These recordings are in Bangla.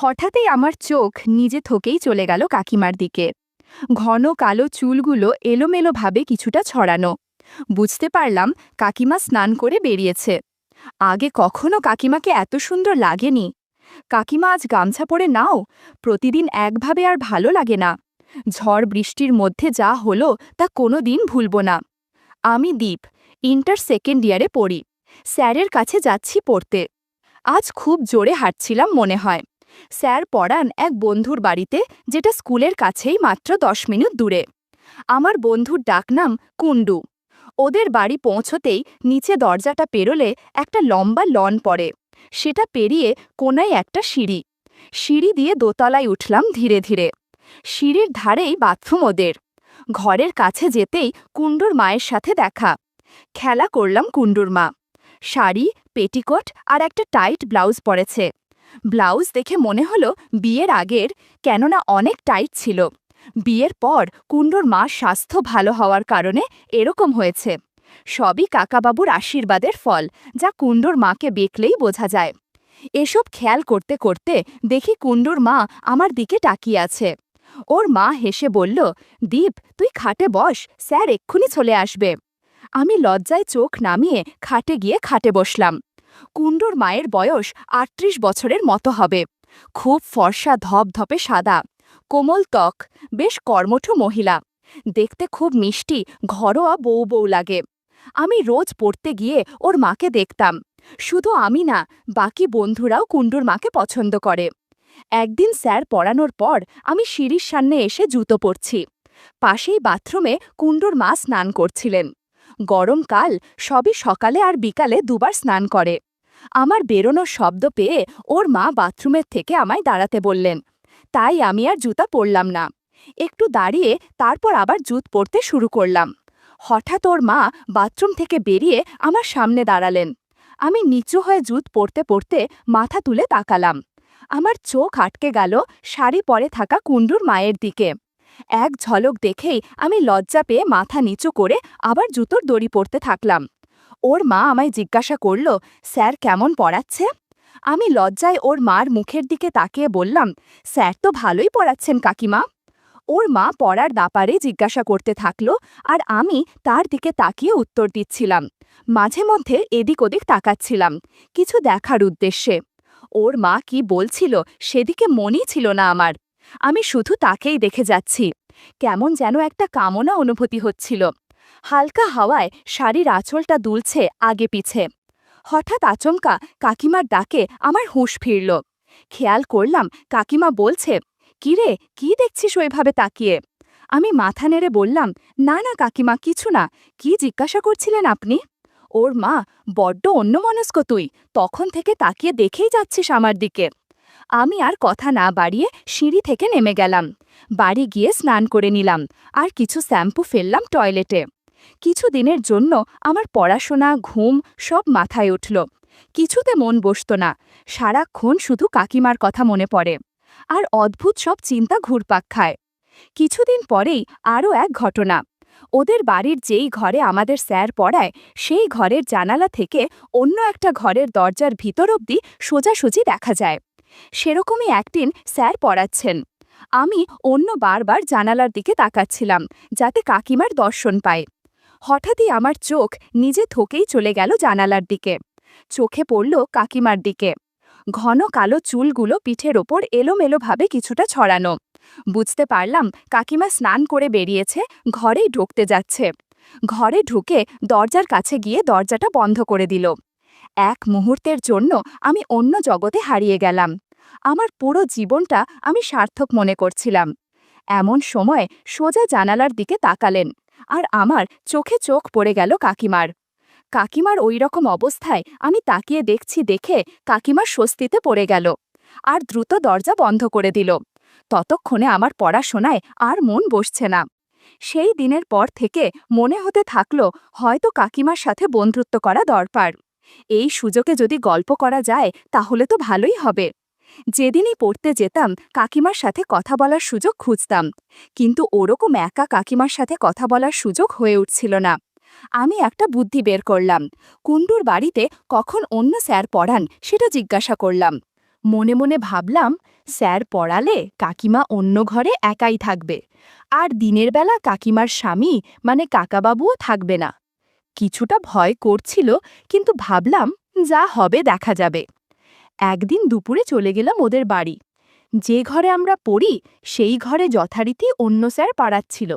হঠাৎই আমার চোখ নিজে থেকেই চলে গেল কাকিমার দিকে। ঘন কালো চুলগুলো এলোমেলোভাবে কিছুটা ছড়ানো। বুঝতে পারলাম কাকিমা স্নান করে বেরিয়েছে। আগে কখনো কাকিমাকে এত সুন্দর লাগেনি। কাকিমা আজ গামছা পরে নাও, প্রতিদিন একভাবে আর ভালো লাগে না। ঝড় বৃষ্টির মধ্যে যা হলো তা কোনো দিন ভুলব না। আমি দীপ, ইন্টার সেকেন্ড ইয়ারে পড়ি। স্যারের কাছে যাচ্ছি পড়তে। আজ খুব জোরে হাঁটছিলাম মনে হয়। স্যার পড়ান এক বন্ধুর বাড়িতে, যেটা স্কুলের কাছেই মাত্র 10 মিনিট দূরে। আমার বন্ধুর ডাকনাম কুণ্ডু। ওদের বাড়ি পৌঁছতেই নিচে দরজাটা পেরোলে একটা লম্বা লন পড়ে। সেটা পেরিয়ে কোনায় একটা সিঁড়ি। সিঁড়ি দিয়ে দোতলায় উঠলাম ধীরে ধীরে। সিঁড়ির ধারেই বাথরুম ওদের। ঘরের কাছে যেতেই কুণ্ডুর মায়ের সাথে দেখা। খেলা করলাম কুণ্ডুর মা। শাড়ি, পেটিকোট আর একটা টাইট ব্লাউজ পরেছে। ব্লাউজ দেখে মনে হলো বিয়ের আগের, কেননা অনেক টাইট ছিল। বিয়ের পর কুণ্ডুর মার স্বাস্থ্য ভালো হওয়ার কারণে এরকম হয়েছে। সবই কাকাবাবুর আশীর্বাদের ফল, যা কুণ্ডুর মাকে দেখলেই বোঝা যায়। এসব খেয়াল করতে করতে দেখি কুণ্ডুর মা আমার দিকে তাকিয়ে আছে। ওর মা হেসে বলল, দীপ, তুই খাটে বস, স্যার এক্ষুনি চলে আসবে। আমি লজ্জায় চোখ নামিয়ে খাটে গিয়ে খাটে বসলাম। কুণ্ডুর মায়ের বয়স ৩৮ বছরের মতো হবে। খুব ফর্সা, ধপধপে সাদা, কোমল ত্বক, বেশ কর্মঠ মহিলা। দেখতে খুব মিষ্টি, ঘরোয়া বউ বউ লাগে। আমি রোজ পড়তে গিয়ে ওর মাকে দেখতাম। শুধু আমি না, বাকি বন্ধুরাও কুণ্ডুর মাকে পছন্দ করে। একদিন স্যার পড়ানোর পর আমি সিঁড়ির সামনে এসে জুতো পরছি। পাশেই বাথরুমে কুণ্ডুর মা স্নান করছিলেন। গরমকাল, সবই সকালে আর বিকালে দুবার স্নান করে। আমার বেরোনোর শব্দ পেয়ে ওর মা বাথরুমের থেকে আমায় দাঁড়াতে বললেন। তাই আমি আর জুতা পরলাম না। একটু দাঁড়িয়ে তারপর আবার জুত পরতে শুরু করলাম। হঠাৎ ওর মা বাথরুম থেকে বেরিয়ে আমার সামনে দাঁড়ালেন। আমি নিচু হয়ে জুত পরতে পরতে মাথা তুলে তাকালাম। আমার চোখ আটকে গেল শাড়ি পরে থাকা কুণ্ডুর মায়ের দিকে। এক ঝলক দেখেই আমি লজ্জা পেয়ে মাথা নিচু করে আবার জুতোর দড়ি পরতে থাকলাম। ওর মা আমায় জিজ্ঞাসা করল, স্যার কেমন পড়াচ্ছে? আমি লজ্জায় ওর মার মুখের দিকে তাকিয়ে বললাম, স্যার তো ভালোই পড়াচ্ছেন কাকিমা। ওর মা পড়ার ব্যাপারে জিজ্ঞাসা করতে থাকলো, আর আমি তার দিকে তাকিয়ে উত্তর দিচ্ছিলাম। মাঝে মধ্যে এদিক ওদিক তাকাচ্ছিলাম, কিছু দেখার উদ্দেশ্যে। ওর মা কি বলছিল সেদিকে মনই ছিল না আমার। আমি শুধু তাকেই দেখে যাচ্ছি। কেমন যেন একটা কামনা অনুভূতি হচ্ছিল। হালকা হাওয়ায় শাড়ির আঁচলটা দুলছে আগে পিছে। হঠাৎ আচমকা কাকিমার ডাকে আমার হুঁশ ফিরল। খেয়াল করলাম কাকিমা বলছে, কিরে, কি দেখছিস ওইভাবে তাকিয়ে? আমি মাথা নেড়ে বললাম, না না কাকিমা, কিছু না। কি জিজ্ঞাসা করছিলেন আপনি? ওর মা, বড্ড অন্যমনস্ক তুই, তখন থেকে তাকিয়ে দেখেই যাচ্ছিস আমার দিকে। আমি আর কথা না বাড়িয়ে সিঁড়ি থেকে নেমে গেলাম। বাড়ি গিয়ে স্নান করে নিলাম, আর কিছু শ্যাম্পু ফেললাম টয়লেটে। কিছু দিনের জন্য আমার পড়াশোনা, ঘুম সব মাথায় উঠল। কিছুতে মন বসত না। সারাক্ষণ শুধু কাকিমার কথা মনে পড়ে, আর অদ্ভুত সব চিন্তা ঘুরপাক খায়। কিছুদিন পরেই আরও এক ঘটনা। ওদের বাড়ির যেই ঘরে আমাদের স্যার পড়ায়, সেই ঘরের জানালা থেকে অন্য একটা ঘরের দরজার ভিতর অবধি সোজাসুজি দেখা যায়। সেরকমই একদিন স্যার পড়াচ্ছেন। আমি অন্য বারবার জানালার দিকে তাকাচ্ছিলাম, যাতে কাকিমার দর্শন পায়। হঠাৎই আমার চোখ নিজে থকেই চলে গেল জানালার দিকে। চোখে পড়ল কাকিমার দিকে। ঘন কালো চুলগুলো পিঠের ওপর এলোমেলোভাবে কিছুটা ছড়ানো। বুঝতে পারলাম কাকিমা স্নান করে বেরিয়েছে, ঘরেই ঢুকতে যাচ্ছে। ঘরে ঢুকে দরজার কাছে গিয়ে দরজাটা বন্ধ করে দিল। এক মুহূর্তের জন্য আমি অন্য জগতে হারিয়ে গেলাম। আমার পুরো জীবনটা আমি সার্থক মনে করছিলাম। এমন সময় সোজা জানালার দিকে তাকালেন, আর আমার চোখে চোখ পড়ে গেল কাকিমার। কাকিমার ওই রকম অবস্থায় আমি তাকিয়ে দেখছি দেখে কাকিমার স্বস্তিতে পড়ে গেল, আর দ্রুত দরজা বন্ধ করে দিল। ততক্ষণে আমার পড়াশোনায় আর মন বসছে না। সেই দিনের পর থেকে মনে হতে থাকলো, হয়তো কাকিমার সাথে বন্ধুত্ব করা দরকার। এই সুযোগে যদি গল্প করা যায় তাহলে তো ভালোই হবে। যেদিনই পড়তে যেতাম কাকিমার সাথে কথা বলার সুযোগ খুঁজতাম, কিন্তু ওরকম একা কাকিমার সাথে কথা বলার সুযোগ হয়ে উঠছিল না। আমি একটা বুদ্ধি বের করলাম। কুণ্ডুর বাড়িতে কখন অন্য স্যার পড়ান সেটা জিজ্ঞাসা করলাম। মনে মনে ভাবলাম, স্যার পড়ালে কাকিমা অন্য ঘরে একাই থাকবে, আর দিনের বেলা কাকিমার স্বামী মানে কাকাবাবুও থাকবে না। কিছুটা ভয় করছিল, কিন্তু ভাবলাম যা হবে দেখা যাবে। একদিন দুপুরে চলে গেলাম ওদের বাড়ি। যে ঘরে আমরা পড়ি সেই ঘরে যথারীতি অন্য স্যার পড়াচ্ছিল।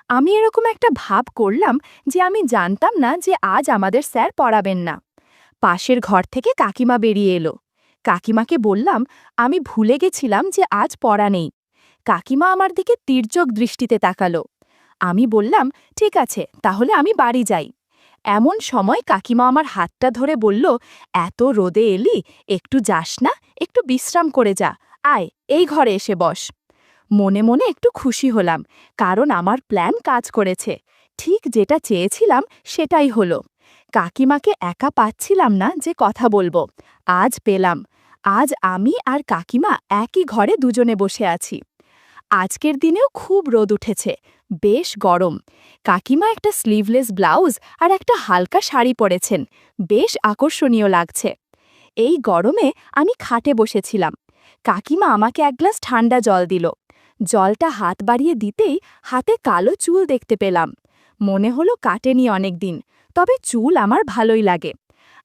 আমি এরকম একটা ভাব করলাম যে আমি জানতাম না যে আজ আমাদের স্যার পড়াবেন না। পাশের ঘর থেকে কাকিমা বেরিয়ে এলো। কাকিমাকে বললাম, আমি ভুলে গেছিলাম যে আজ পড়া নেই। কাকিমা আমার দিকে তীর্যক দৃষ্টিতে তাকালো। আমি বললাম, ঠিক আছে, তাহলে আমি বাড়ি যাই। এমন সময় কাকিমা আমার হাতটা ধরে বলল, এত রোদে এলি, একটু যাস না, একটু বিশ্রাম করে যা, আয় এই ঘরে এসে বস। মনে মনে একটু খুশি হলাম, কারণ আমার প্ল্যান কাজ করেছে। ঠিক যেটা চেয়েছিলাম সেটাই হলো। কাকিমাকে একা পাচ্ছিলাম না যে কথা বলবো, আজ পেলাম। আজ আমি আর কাকিমা একই ঘরে দুজনে বসে আছি। আজকের দিনেও খুব রোদ উঠেছে, বেশ গরম। কাকিমা একটা স্লিভলেস ব্লাউজ আর একটা হালকা শাড়ি পরেছেন, বেশ আকর্ষণীয় লাগছে। এই গরমে আমি খাটে বসেছিলাম। কাকিমা আমাকে এক গ্লাস ঠান্ডা জল দিল। জলটা হাত বাড়িয়ে দিতেই হাতে কালো চুল দেখতে পেলাম। মনে হলো কাটেনি অনেকদিন, তবে চুল আমার ভালোই লাগে।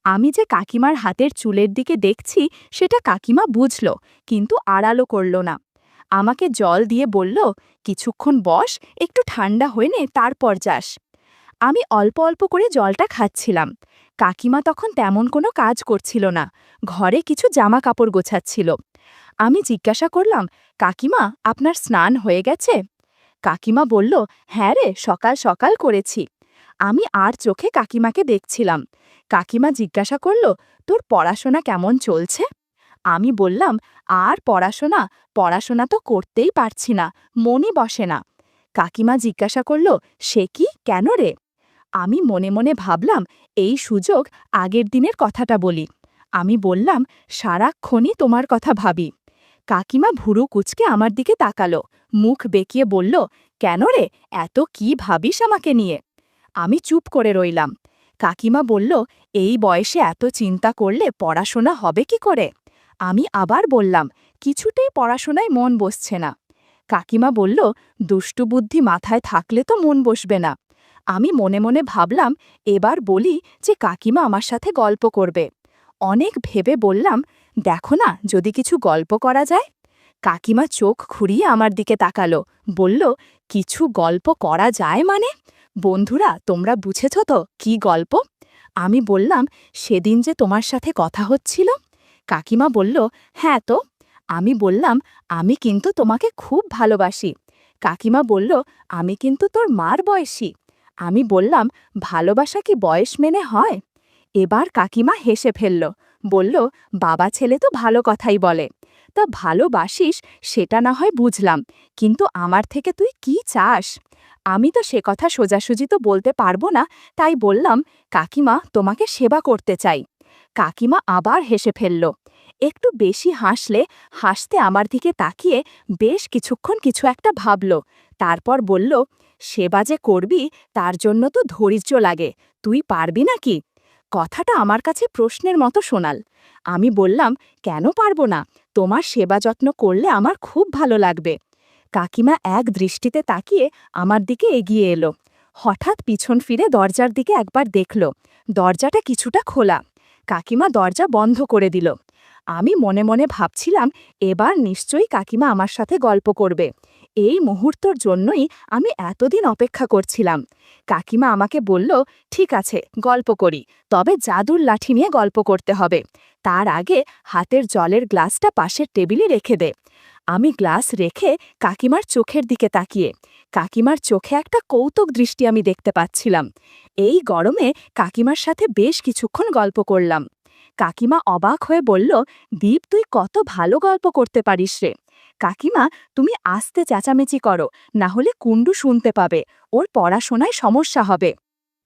আমি যে কাকিমার হাতের চুলের দিকে দেখছি সেটা কাকিমা বুঝল, কিন্তু আড়ালো করল না। আমাকে জল দিয়ে বলল, কিছুক্ষণ বস, একটু ঠান্ডা হয়ে নে, তারপর যাস। আমি অল্প অল্প করে জলটা খাচ্ছিলাম। কাকিমা তখন তেমন কোনো কাজ করছিল না, ঘরে কিছু জামা কাপড় গোছাচ্ছিল। আমি জিজ্ঞাসা করলাম, কাকিমা, আপনার স্নান হয়ে গেছে? কাকিমা বলল, হ্যাঁ রে, সকাল সকাল করেছি। আমি আর চোখে কাকিমাকে দেখছিলাম। কাকিমা জিজ্ঞাসা করল, তোর পড়াশোনা কেমন চলছে? আমি বললাম, আর পড়াশোনা, পড়াশোনা তো করতেই পারছি না, মনই বসে না। কাকিমা জিজ্ঞাসা করল, সে কি, কেন রে? আমি মনে মনে ভাবলাম, এই সুযোগ আগের দিনের কথাটা বলি। আমি বললাম, সারাক্ষণই তোমার কথা ভাবি। কাকিমা ভুরু কুচকে আমার দিকে তাকালো, মুখ বেঁকিয়ে বলল, কেন রে, এত কি ভাবিস আমাকে নিয়ে? আমি চুপ করে রইলাম। কাকিমা বলল, এই বয়সে এত চিন্তা করলে পড়াশোনা হবে কি করে? আমি আবার বললাম, কিছুতেই পড়াশোনায় মন বসছে না। কাকিমা বলল, দুষ্টু বুদ্ধি মাথায় থাকলে তো মন বসবে না। আমি মনে মনে ভাবলাম, এবার বলি যে কাকিমা আমার সাথে গল্প করবে। অনেক ভেবে বললাম, দেখো না, যদি কিছু গল্প করা যায়। কাকিমা চোখ খুঁড়িয়ে আমার দিকে তাকালো, বলল, কিছু গল্প করা যায় মানে? বন্ধুরা, তোমরা বুঝেছ তো কি গল্প? আমি বললাম, সেদিন যে তোমার সাথে কথা হচ্ছিল। কাকিমা বলল, হ্যাঁ তো। আমি বললাম, আমি কিন্তু তোমাকে খুব ভালোবাসি। কাকিমা বলল, আমি কিন্তু তোর মার বয়সী। আমি বললাম, ভালোবাসা কি বয়স মেনে হয়? এবার কাকিমা হেসে ফেলল, বলল, বাবা ছেলে তো ভালো কথাই বলে। তা ভালোবাসিস সেটা না হয় বুঝলাম, কিন্তু আমার থেকে তুই কি চাস? আমি তো সে কথা সোজাসুজি তো বলতে পারবো না, তাই বললাম, কাকিমা, তোমাকে সেবা করতে চাই। কাকিমা আবার হেসে ফেলল, একটু বেশি হাসলে, হাসতে আমার দিকে তাকিয়ে বেশ কিছুক্ষণ কিছু একটা ভাবল। তারপর বলল, সেবা যে করবি তার জন্য তো ধৈর্য লাগে, তুই পারবি নাকি? কথাটা আমার কাছে প্রশ্নের মতো শোনাল। আমি বললাম, কেন পারবো না? তোমার সেবা যত্ন করলে আমার খুব ভালো লাগবে। কাকিমা এক দৃষ্টিতে তাকিয়ে আমার দিকে এগিয়ে এলো। হঠাৎ পিছন ফিরে দরজার দিকে একবার দেখল, দরজাটা কিছুটা খোলা। কাকিমা দরজা বন্ধ করে দিল। আমি মনে মনে ভাবছিলাম, এবার নিশ্চয়ই কাকিমা আমার সাথে গল্প করবে। এই মুহূর্তর জন্যই আমি এতদিন অপেক্ষা করছিলাম। কাকিমা আমাকে বলল, ঠিক আছে, গল্প করি, তবে জাদুর লাঠি নিয়ে গল্প করতে হবে। তার আগে হাতের জলের গ্লাসটা পাশের টেবিলে রেখে দে। আমি গ্লাস রেখে কাকিমার চোখের দিকে তাকিয়ে, কাকিমার চোখে একটা কৌতুক দৃষ্টি আমি দেখতে পাচ্ছিলাম। এই গরমে কাকিমার সাথে বেশ কিছুক্ষণ গল্প করলাম। কাকিমা অবাক হয়ে বলল, দীপ, তুই কত ভালো গল্প করতে পারিস রে। কাকিমা, তুমি আস্তে চেঁচামেচি করো, না হলে কুণ্ডু শুনতে পাবে, ওর পড়াশোনায় সমস্যা হবে।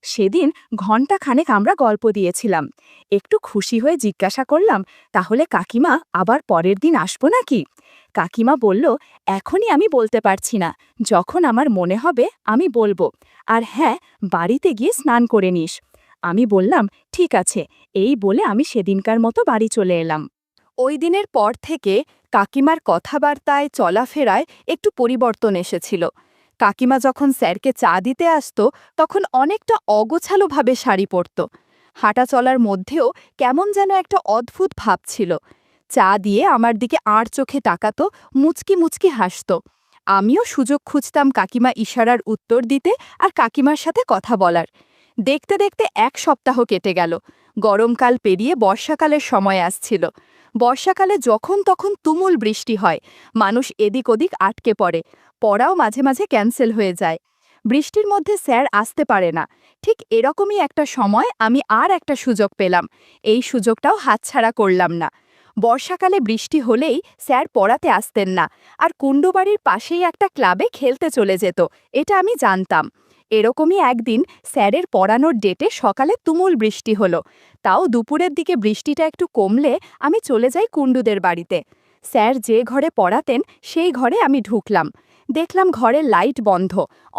সেদিন ঘণ্টাখানেক আমরা গল্প দিয়েছিলাম। একটু খুশি হয়ে জিজ্ঞাসা করলাম, তাহলে কাকিমা, আবার পরের দিন আসবো নাকি? কাকিমা বলল, এখনই আমি বলতে পারছি না, যখন আমার মনে হবে আমি বলবো। আর হ্যাঁ, বাড়িতে গিয়ে স্নান করে নিস। আমি বললাম, ঠিক আছে। এই বলে আমি সেদিনকার মতো বাড়ি চলে এলাম। ওই দিনের পর থেকে কাকিমার কথাবার্তায় চলাফেরায় একটু পরিবর্তন এসেছিল। কাকিমা যখন স্যারকে চা দিতে আসতো তখন অনেকটা অগোছালোভাবে শাড়ি পরত। হাঁটা চলার মধ্যেও কেমন যেন একটা অদ্ভুত ভাব ছিল। চা দিয়ে আমার দিকে আড় চোখে তাকাতো, মুচকি মুচকি হাসত। আমিও সুযোগ খুঁজতাম কাকিমা ইশারার উত্তর দিতে আর কাকিমার সাথে কথা বলার। দেখতে দেখতে 1 সপ্তাহ কেটে গেল। গরমকাল পেরিয়ে বর্ষাকালের সময় আসছিল। বর্ষাকালে যখন তখন তুমুল বৃষ্টি হয়, মানুষ এদিক ওদিক আটকে পড়ে, পড়াও মাঝে মাঝে ক্যান্সেল হয়ে যায়। বৃষ্টির মধ্যে স্যার আসতে পারে না। ঠিক এরকমই একটা সময় আমি আর একটা সুযোগ পেলাম। এই সুযোগটাও হাতছাড়া করলাম না। বর্ষাকালে বৃষ্টি হলেই স্যার পড়াতে আসতেন না, আর কুণ্ডবাড়ির পাশেই একটা ক্লাবে খেলতে চলে যেত, এটা আমি জানতাম। এরকমই একদিন স্যারের পড়ানোর ডেটে সকালে তুমুল বৃষ্টি হলো। তাও দুপুরের দিকে বৃষ্টিটা একটু কমলে আমি চলে যাই কুণ্ডুদের বাড়িতে। স্যার যে ঘরে পড়াতেন সেই ঘরে আমি ঢুকলাম। দেখলাম ঘরের লাইট বন্ধ,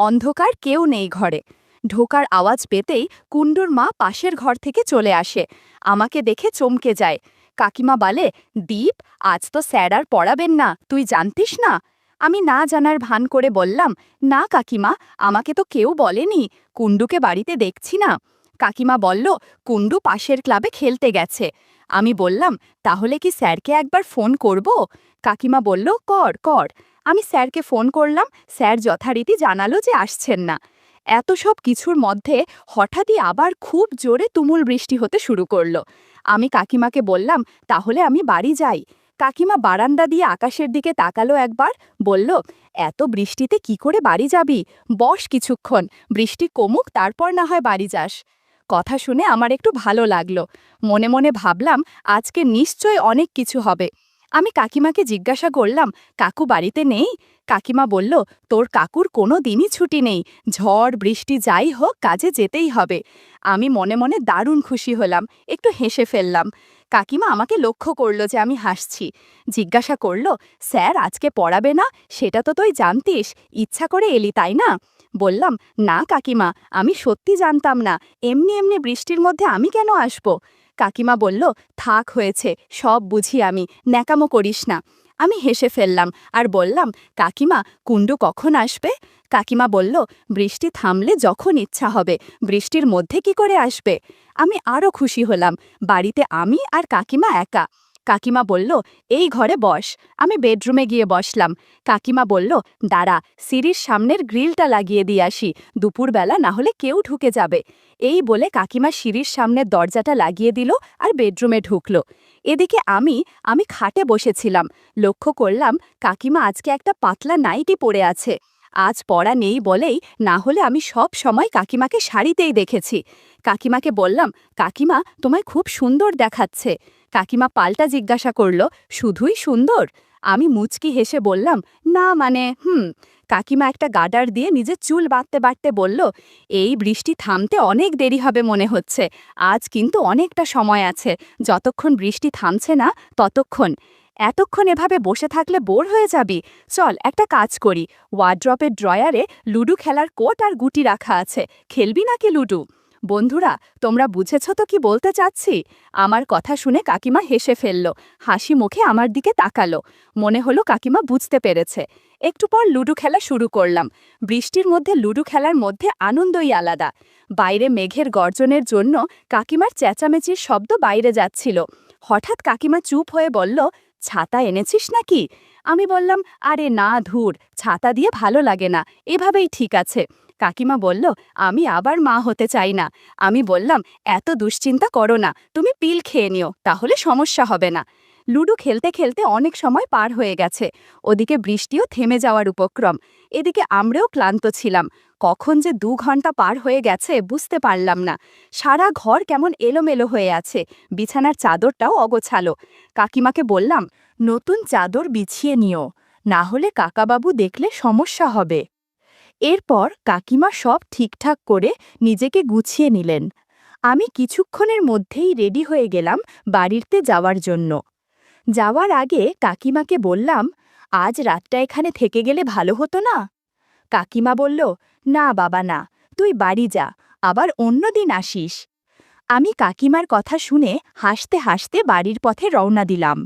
অন্ধকার, কেউ নেই ঘরে। ঢোকার আওয়াজ পেতেই কুণ্ডুর মা পাশের ঘর থেকে চলে আসে। আমাকে দেখে চমকে যায়। কাকিমা বলে, দীপ, আজ তো স্যার আর পড়াবেন না, তুই জানতিস না? আমি না জানার ভান করে বললাম, না কাকিমা, আমাকে তো কেউ বলেনি, কুণ্ডুকে বাড়িতে দেখছি না। কাকিমা বলল, কুণ্ডু পাশের ক্লাবে খেলতে গেছে। আমি বললাম, তাহলে কি স্যারকে একবার ফোন করব? কাকিমা বলল, কর কর। আমি স্যারকে ফোন করলাম। স্যার যথারীতি জানালো যে আসছেন না। এত সব কিছুর মধ্যে হঠাৎই আবার খুব জোরে তুমুল বৃষ্টি হতে শুরু করলো। আমি কাকিমাকে বললাম, তাহলে আমি বাড়ি যাই। কাকিমা বারান্দা দিয়ে আকাশের দিকে তাকালো একবার, বলল, এত বৃষ্টিতে কি করে বাড়ি যাবি? বস কিছুক্ষণ, বৃষ্টি কমুক, তারপর না হয় বাড়ি যাস। কথা শুনে আমার একটু ভালো লাগলো। মনে মনে ভাবলাম, আজকে নিশ্চয় অনেক কিছু হবে। আমি কাকিমাকে জিজ্ঞাসা করলাম, কাকু বাড়িতে নেই? কাকিমা বলল, তোর কাকুর কোনো দিনই ছুটি নেই, ঝড় বৃষ্টি যাই হোক কাজে যেতেই হবে। আমি মনে মনে দারুণ খুশি হলাম, একটু হেসে ফেললাম। কাকিমা আমাকে লক্ষ্য করল যে আমি হাসছি। জিজ্ঞাসা করল, স্যার আজকে পড়াবে না? সেটা তো তুই জানতিস, ইচ্ছা করে এলি তাই না? বললাম, না কাকিমা, আমি সত্যি জানতাম না, এমনি এমনি বৃষ্টির মধ্যে আমি কেন আসব? কাকিমা বলল, থাক হয়েছে, সব বুঝি আমি, ন্যাকামো করিস না। আমি হেসে ফেললাম আর বললাম, কাকিমা, কুণ্ডু কখন আসবে? কাকিমা বলল, বৃষ্টি থামলে যখন ইচ্ছা হবে, বৃষ্টির মধ্যে কি করে আসবে? আমি আরও খুশি হলাম। বাড়িতে আমি আর কাকিমা একা। কাকিমা বলল, এই ঘরে বস। আমি বেডরুমে গিয়ে বসলাম। কাকিমা বলল, দাঁড়া, সিঁড়ির সামনের গ্রিলটা লাগিয়ে দিয়ে আসি, দুপুরবেলা না হলে কেউ ঢুকে যাবে। এই বলে কাকিমা সিঁড়ির সামনের দরজাটা লাগিয়ে দিল আর বেডরুমে ঢুকল। এদিকে আমি খাটে বসেছিলাম। লক্ষ্য করলাম কাকিমা আজকে একটা পাতলা নাইটি পরে আছে। আজ পড়া নেই বলেই, না হলে আমি সব সময় কাকিমাকে শাড়িতেই দেখেছি। কাকিমাকে বললাম, কাকিমা, তোমায় খুব সুন্দর দেখাচ্ছে। কাকিমা পাল্টা জিজ্ঞাসা করল, শুধুই সুন্দর? আমি মুচকি হেসে বললাম, না মানে কাকিমা একটা গার্ডার দিয়ে নিজের চুল বাঁধতে বাঁধতে বলল, এই বৃষ্টি থামতে অনেক দেরি হবে মনে হচ্ছে। আজ কিন্তু অনেকটা সময় আছে, যতক্ষণ বৃষ্টি থামছে না ততক্ষণ। এতক্ষণ এভাবে বসে থাকলে বোর হয়ে যাবি। চল একটা কাজ করি, ওয়ার্ড্রপের ড্রয়ারে লুডো খেলার কোট আর গুটি রাখা আছে, খেলবি নাকি লুডো? বন্ধুরা, তোমরা বুঝেছ তো কি বলতে চাচ্ছি? আমার কথা শুনে কাকিমা হেসে ফেলল, হাসি মুখে আমার দিকে তাকালো। মনে হলো কাকিমা বুঝতে পেরেছে। একটু পর লুডো খেলা শুরু করলাম। বৃষ্টির মধ্যে লুডো খেলার মধ্যে আনন্দই আলাদা। বাইরে মেঘের গর্জনের জন্য কাকিমার চেঁচামেচির শব্দ বাইরে যাচ্ছিল। হঠাৎ কাকিমা চুপ হয়ে বলল, ছাতা এনেছিস নাকি? আমি বললাম, আরে না, ধুর, ছাতা দিয়ে ভালো লাগে না, এভাবেই ঠিক আছে। কাকিমা বলল, আমি আবার মা হতে চাই না। আমি বললাম, এত দুশ্চিন্তা করো না, তুমি পিল খেয়ে নিও, তাহলে সমস্যা হবে না। লুডো খেলতে খেলতে অনেক সময় পার হয়ে গেছে। ওদিকে বৃষ্টিও থেমে যাওয়ার উপক্রম। এদিকে আমরাও ক্লান্ত ছিলাম। কখন যে 2 ঘন্টা পার হয়ে গেছে বুঝতে পারলাম না। সারা ঘর কেমন এলোমেলো হয়ে আছে, বিছানার চাদরটাও অগোছালো। কাকিমাকে বললাম, নতুন চাদর বিছিয়ে নিও, না হলে কাকাবাবু দেখলে সমস্যা হবে। এরপর কাকিমা সব ঠিকঠাক করে নিজেকে গুছিয়ে নিলেন। আমি কিছুক্ষণের মধ্যেই রেডি হয়ে গেলাম বাড়িতে যাওয়ার জন্য। যাওয়ার আগে কাকিমাকে বললাম, আজ রাতটা এখানে থেকে গেলে ভালো হতো না? কাকিমা বলল, না বাবা না, তুই বাড়ি যা, আবার অন্য দিন আসিস। আমি কাকিমার কথা শুনে হাসতে হাসতে বাড়ির পথে রওনা দিলাম।